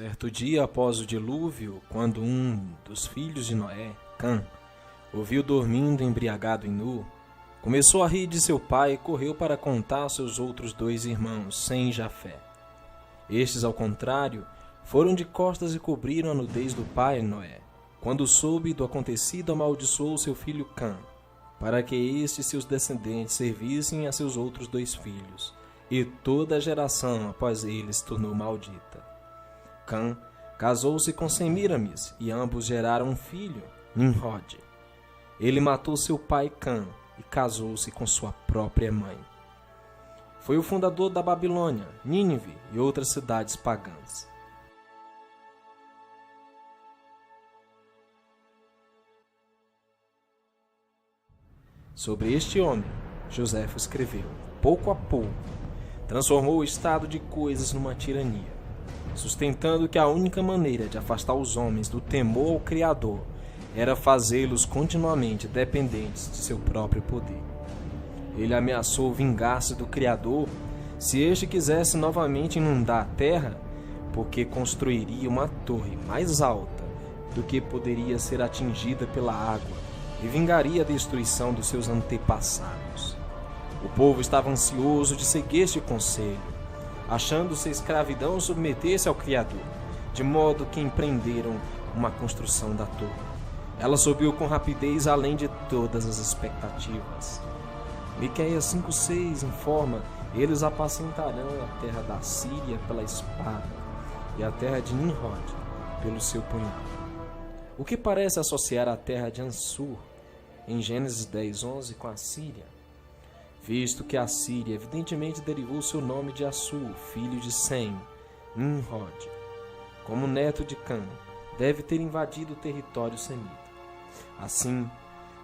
Certo dia após o dilúvio, quando um dos filhos de Noé, Cã, o viu dormindo embriagado e nu, começou a rir de seu pai e correu para contar aos seus outros 2 irmãos, Sem e Jafé. Estes, ao contrário, foram de costas e cobriram a nudez do pai Noé. Quando soube do acontecido, amaldiçoou seu filho Cã, para que este e seus descendentes servissem a seus outros 2 filhos, e toda a geração após ele se tornou maldita. Cã casou-se com Semiramis, e ambos geraram um filho, Nimrod. Ele matou seu pai Cã e casou-se com sua própria mãe. Foi o fundador da Babilônia, Nínive e outras cidades pagãs. Sobre este homem, Joséfo escreveu: pouco a pouco, transformou o estado de coisas numa tirania, sustentando que a única maneira de afastar os homens do temor ao Criador era fazê-los continuamente dependentes de seu próprio poder. Ele ameaçou vingar-se do Criador se este quisesse novamente inundar a terra, porque construiria uma torre mais alta do que poderia ser atingida pela água e vingaria a destruição dos seus antepassados. O povo estava ansioso de seguir este conselho, achando-se escravidão submeter-se ao Criador, de modo que empreenderam uma construção da torre. Ela subiu com rapidez além de todas as expectativas. Miqueias 5:6 informa: eles apacentarão a terra da Síria pela espada e a terra de Nimrod pelo seu punhal. O que parece associar a terra de Ansur em Gênesis 10:11 com a Síria, visto que a Síria evidentemente derivou seu nome de Assur, filho de Sem. Nimrod, como neto de Cã, deve ter invadido o território semita. Assim,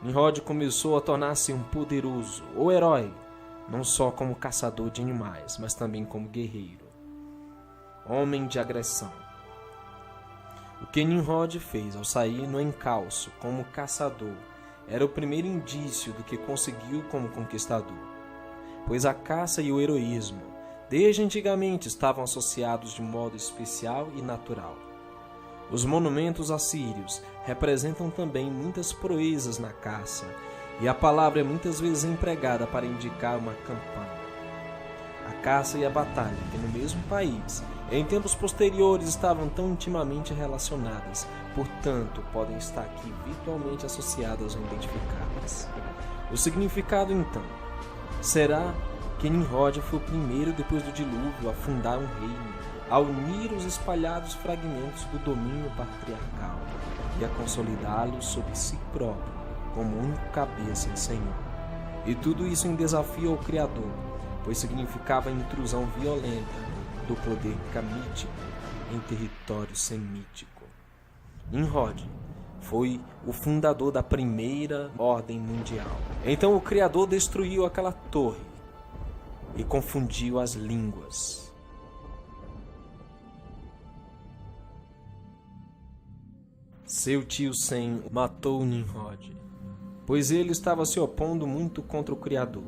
Nimrod começou a tornar-se um poderoso ou herói, não só como caçador de animais, mas também como guerreiro. Homem de agressão. O que Nimrod fez ao sair no encalço como caçador era o primeiro indício do que conseguiu como conquistador, pois a caça e o heroísmo, desde antigamente, estavam associados de modo especial e natural. Os monumentos assírios representam também muitas proezas na caça, e a palavra é muitas vezes empregada para indicar uma campanha. A caça e a batalha, que no mesmo país, em tempos posteriores, estavam tão intimamente relacionadas, portanto, podem estar aqui virtualmente associadas ou identificadas. O significado, então, será que Nimrod foi o primeiro, depois do dilúvio, a fundar um reino, a unir os espalhados fragmentos do domínio patriarcal e a consolidá-los sobre si próprio como único cabeça e senhor. E tudo isso em desafio ao Criador, pois significava a intrusão violenta do poder camítico em território semítico. Nimrod foi o fundador da primeira ordem mundial. Então o Criador destruiu aquela torre e confundiu as línguas. Seu tio Sem matou Nimrod, pois ele estava se opondo muito contra o Criador.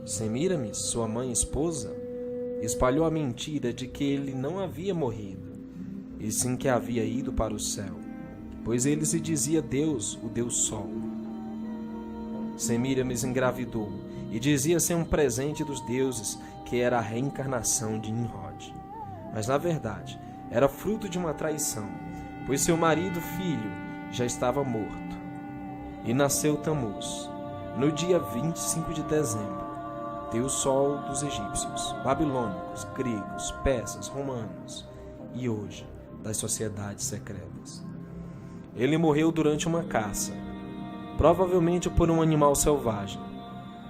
Semiramis, sua mãe e esposa, espalhou a mentira de que ele não havia morrido, e sim que havia ido para o céu, pois ele se dizia Deus, o Deus Sol. Semiramis engravidou e dizia ser um presente dos deuses, que era a reencarnação de Nimrod. Mas, na verdade, era fruto de uma traição, pois seu marido filho já estava morto. E nasceu Tamuz, no dia 25 de dezembro, Deus Sol dos egípcios, babilônicos, gregos, persas, romanos e hoje das sociedades secretas. Ele morreu durante uma caça, provavelmente por um animal selvagem,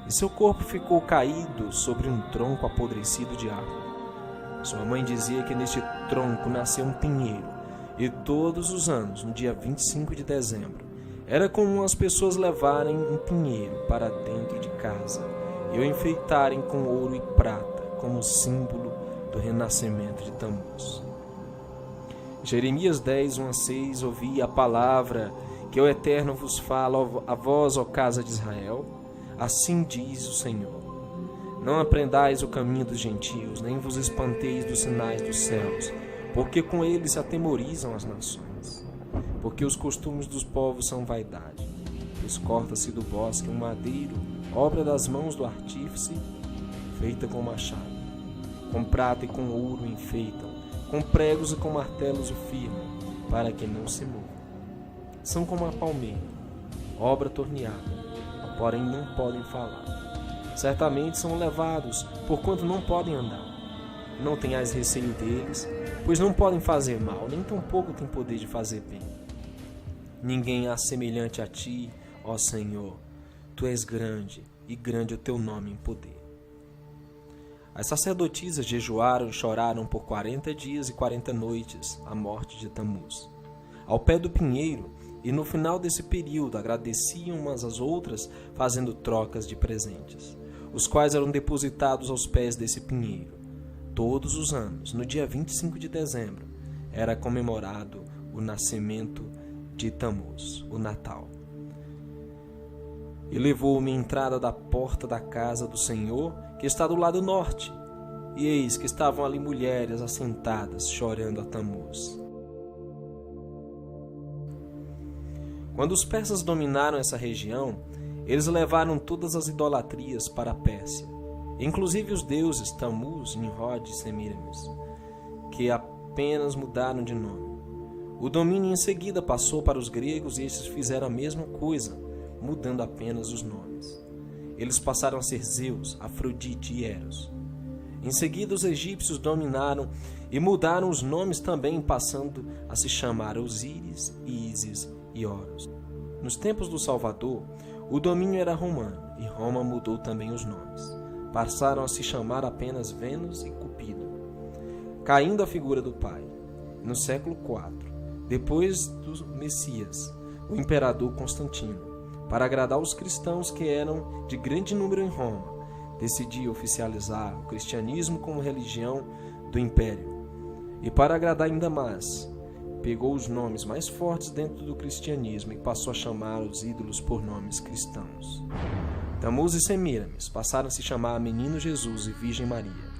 e seu corpo ficou caído sobre um tronco apodrecido de árvore. Sua mãe dizia que neste tronco nasceu um pinheiro, e todos os anos, no dia 25 de dezembro, era comum as pessoas levarem um pinheiro para dentro de casa e o enfeitarem com ouro e prata, como símbolo do renascimento de Tamuz. Jeremias 10:1-6 ouvi a palavra que o Eterno vos fala a vós, ó casa de Israel. Assim diz o Senhor: não aprendais o caminho dos gentios, nem vos espanteis dos sinais dos céus, porque com ele se atemorizam as nações. Porque os costumes dos povos são vaidade, pois corta-se do bosque um madeiro, obra das mãos do artífice, feita com machado. Com prata e com ouro enfeitam, com pregos e com martelos o firmam, para que não se mova. São como a palmeira, obra torneada, porém não podem falar. Certamente são levados, porquanto não podem andar. Não tenhais receio deles, pois não podem fazer mal, nem tampouco têm poder de fazer bem. Ninguém há semelhante a ti, ó Senhor. Tu és grande, e grande é o teu nome em poder. As sacerdotisas jejuaram e choraram por 40 dias e 40 noites a morte de Tamuz. Ao pé do pinheiro, e no final desse período agradeciam umas às outras, fazendo trocas de presentes, os quais eram depositados aos pés desse pinheiro. Todos os anos, no dia 25 de dezembro, era comemorado o nascimento de Tamuz, o Natal. E levou-me à entrada da porta da casa do Senhor, que está do lado norte, e eis que estavam ali mulheres assentadas, chorando a Tamuz. Quando os persas dominaram essa região, eles levaram todas as idolatrias para a Pérsia, inclusive os deuses Tamuz, Nimrod e Semiramis, que apenas mudaram de nome. O domínio em seguida passou para os gregos e estes fizeram a mesma coisa, mudando apenas os nomes. Eles passaram a ser Zeus, Afrodite e Eros. Em seguida, os egípcios dominaram e mudaram os nomes também, passando a se chamar Osíris, Ísis e Horus. Nos tempos do Salvador, o domínio era romano e Roma mudou também os nomes. Passaram a se chamar apenas Vênus e Cupido, caindo a figura do pai. No século IV, depois do Messias, o imperador Constantino, para agradar os cristãos que eram de grande número em Roma, decidiu oficializar o cristianismo como religião do império. E para agradar ainda mais, pegou os nomes mais fortes dentro do cristianismo e passou a chamar os ídolos por nomes cristãos. Tamuz e Semiramis passaram a se chamar Menino Jesus e Virgem Maria.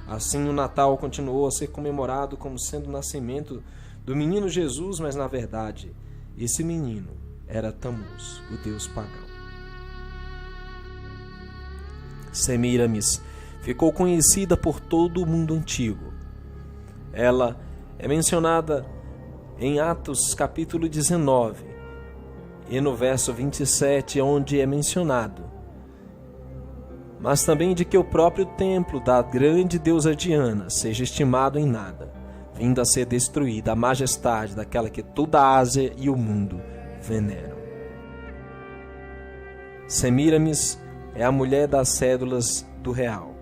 Assim, o Natal continuou a ser comemorado como sendo o nascimento do menino Jesus, mas na verdade, esse menino era Tamuz, o deus pagão. Semiramis ficou conhecida por todo o mundo antigo. Ela é mencionada em Atos capítulo 19 e no verso 27, onde é mencionado, mas também de que o próprio templo da grande deusa Diana seja estimado em nada, vindo a ser destruída a majestade daquela que toda a Ásia e o mundo veneram. Semiramis é a mulher das cédulas do real,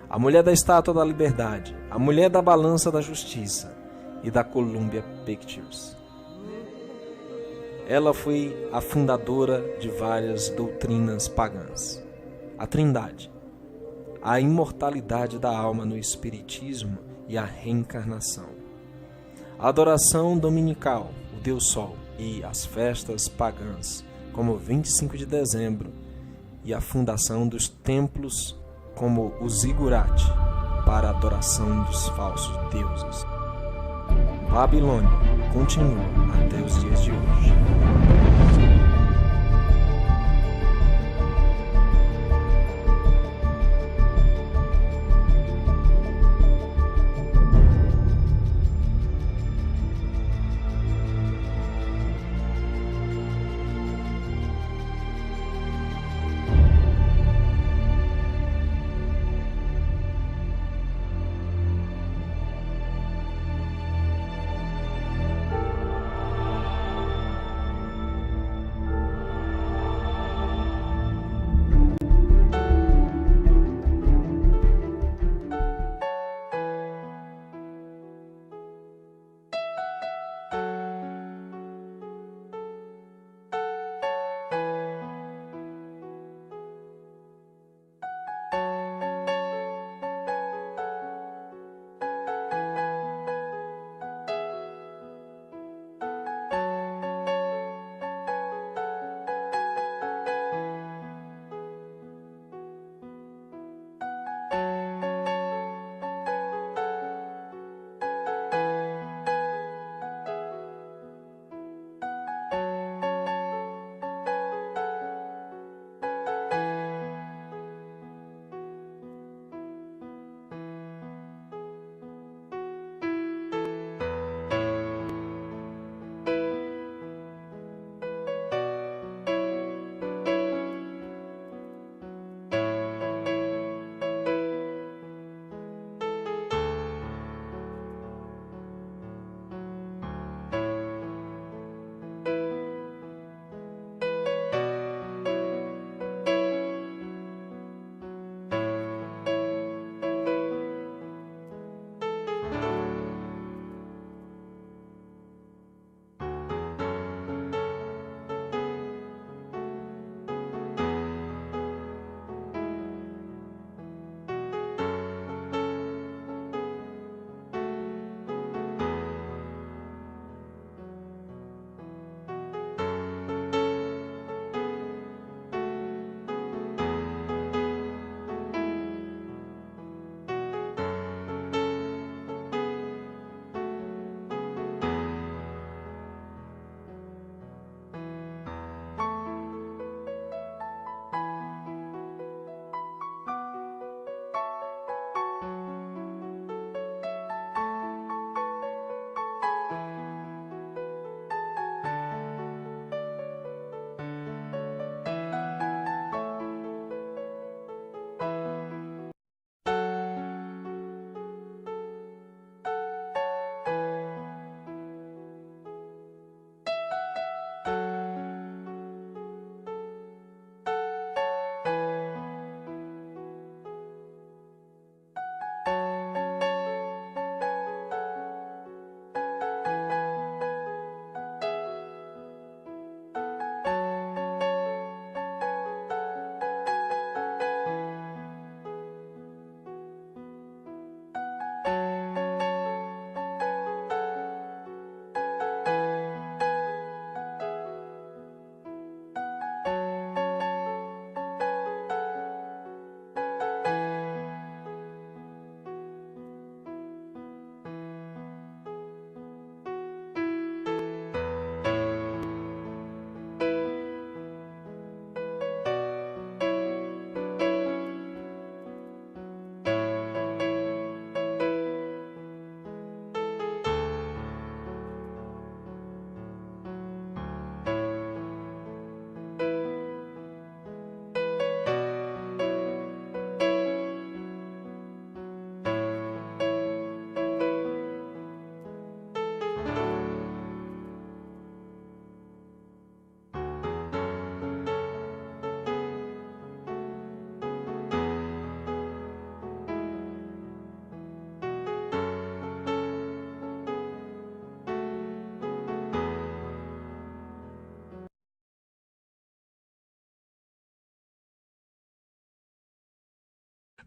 a mulher da estátua da liberdade, a mulher da balança da justiça e da Columbia Pictures. Ela foi a fundadora de várias doutrinas pagãs. A Trindade, a imortalidade da alma no espiritismo e a reencarnação, a adoração dominical, o Deus Sol e as festas pagãs, como 25 de dezembro, e a fundação dos templos como o zigurate para a adoração dos falsos deuses. Babilônia continua até os dias de hoje.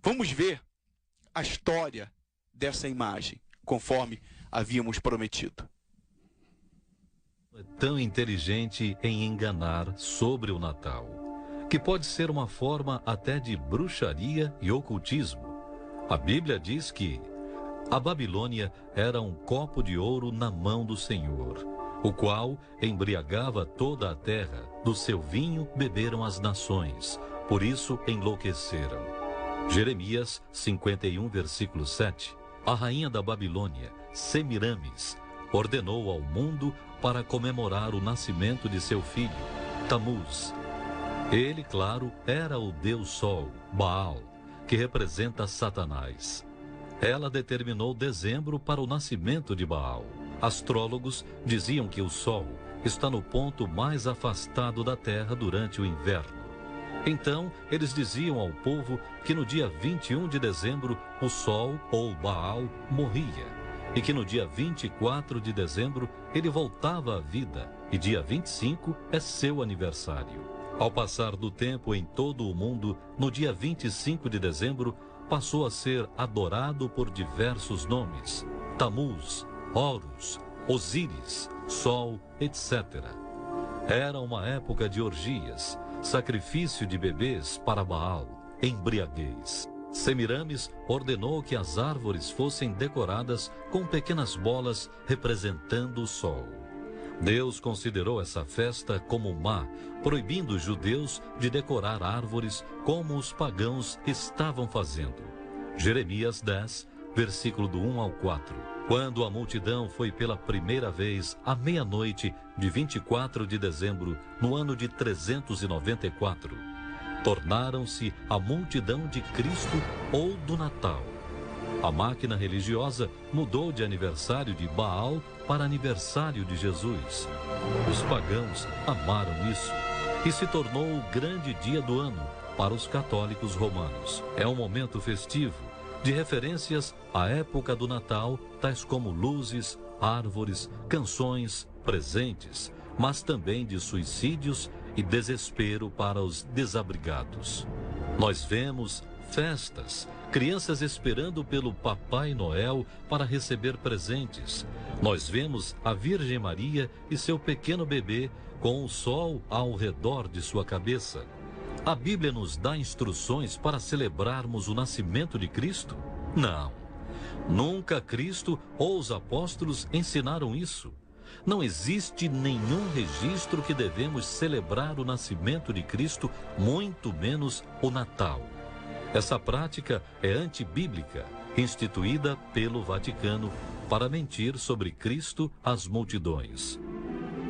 Vamos ver a história dessa imagem, conforme havíamos prometido. É tão inteligente em enganar sobre o Natal, que pode ser uma forma até de bruxaria e ocultismo. A Bíblia diz que a Babilônia era um copo de ouro na mão do Senhor, o qual embriagava toda a terra. Do seu vinho beberam as nações, por isso enlouqueceram. Jeremias 51, versículo 7. A rainha da Babilônia, Semiramis, ordenou ao mundo para comemorar o nascimento de seu filho, Tamuz. Ele, claro, era o deus Sol, Baal, que representa Satanás. Ela determinou dezembro para o nascimento de Baal. Astrólogos diziam que o Sol está no ponto mais afastado da Terra durante o inverno. Então, eles diziam ao povo que no dia 21 de dezembro, o Sol, ou Baal, morria, e que no dia 24 de dezembro, ele voltava à vida, e dia 25 é seu aniversário. Ao passar do tempo em todo o mundo, no dia 25 de dezembro, passou a ser adorado por diversos nomes: Tamuz, Horus, Osíris, Sol, etc. Era uma época de orgias, sacrifício de bebês para Baal, embriaguez. Semiramis ordenou que as árvores fossem decoradas com pequenas bolas representando o sol. Deus considerou essa festa como má, proibindo os judeus de decorar árvores como os pagãos estavam fazendo. Jeremias 10, versículo do 1 ao 4. Quando a multidão foi pela primeira vez à meia-noite de 24 de dezembro, no ano de 394, tornaram-se a multidão de Cristo ou do Natal. A máquina religiosa mudou de aniversário de Baal para aniversário de Jesus. Os pagãos amaram isso e se tornou o grande dia do ano para os católicos romanos. É um momento festivo de referências à época do Natal, tais como luzes, árvores, canções, presentes, mas também de suicídios e desespero para os desabrigados. Nós vemos festas, crianças esperando pelo Papai Noel para receber presentes. Nós vemos a Virgem Maria e seu pequeno bebê com o sol ao redor de sua cabeça. A Bíblia nos dá instruções para celebrarmos o nascimento de Cristo? Não. Nunca Cristo ou os apóstolos ensinaram isso. Não existe nenhum registro que devemos celebrar o nascimento de Cristo, muito menos o Natal. Essa prática é antibíblica, instituída pelo Vaticano para mentir sobre Cristo às multidões.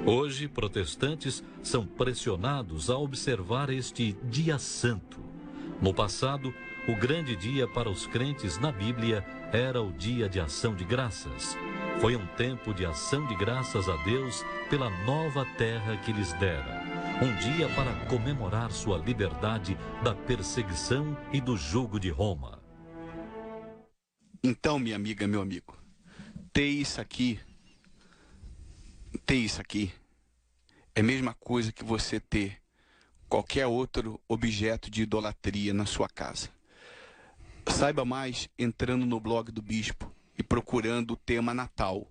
Hoje, protestantes são pressionados a observar este dia santo. No passado, o grande dia para os crentes na Bíblia era o dia de ação de graças. Foi um tempo de ação de graças a Deus pela nova terra que lhes dera. Um dia para comemorar sua liberdade da perseguição e do jugo de Roma. Então, minha amiga, meu amigo, ter isso aqui é a mesma coisa que você ter qualquer outro objeto de idolatria na sua casa. Saiba mais entrando no blog do Bispo e procurando o tema Natal,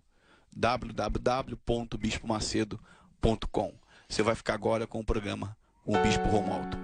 www.bispomacedo.com. Você vai ficar agora com o programa com o Bispo Romualdo.